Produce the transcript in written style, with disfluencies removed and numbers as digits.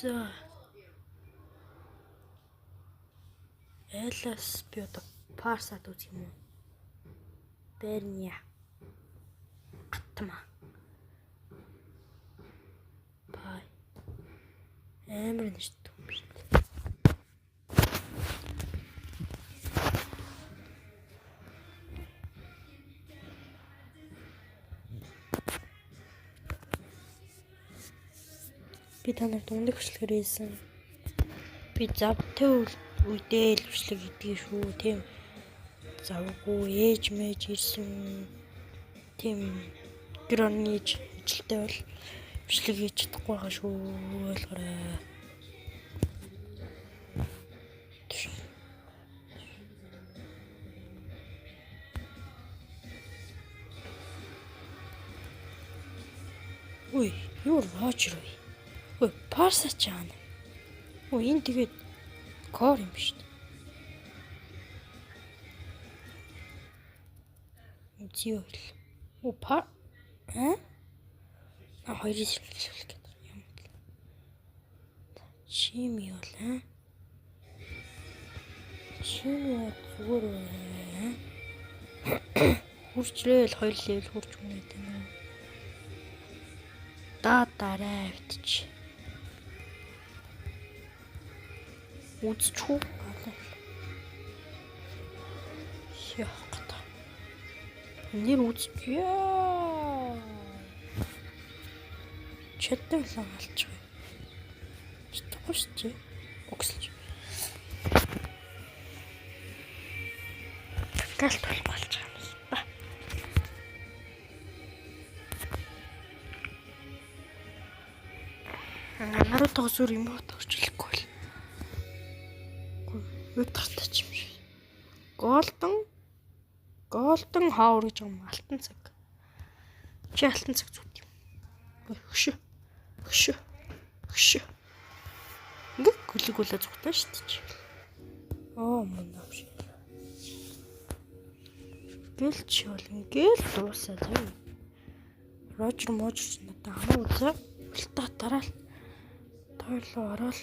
За. Элас би одоо парсад үзэх юм уу? Берния. Атма. Бай. Амар нэртэй юм шүү дээ. Би танаар дундх хөшлөгөр хийсэн. Би завтай үедээ л хөшлөг хийдэг шүү. Тийм. Завгүй ээж мэж ирсэн. Тийм. Гэрний ажилтай бол хөшлөг хийж чадахгүй байгаа шүү. Ойлгоорой. Ой, юу Рожер вэ? Ой, парса чаана. Ой, энэ тэгээд кор юм шүү дээ. Үзье. Оо, хоёрын шилжүүлэх гэдэг юм. Чими бол Чими зүгээр байна. Хурцлээл 2 левел хурж өгнө гэдэг юм. Дараа битч. Үзчихв. Яах. Нэр үзчихээ. Чаттай л алчих. Читгэхгүй шүү дээ. Өгсөлж. Галт болж байгаа юм ба. Наруто зүр юм уу төрчлөхгүй л. Юу тартач юм шиг. Голден хавар гэж юм алтан цаг. Чи алтан цаг зүт юм. Хөшөө. Ингээ гүлгүүлээ зүгтаа шүү дээ. Оо мөн авш. Гэлч бол ингээл дуусаа зөө. Рожер надад хамаа үзээ. Ултаа дараал. Тойлоо ороод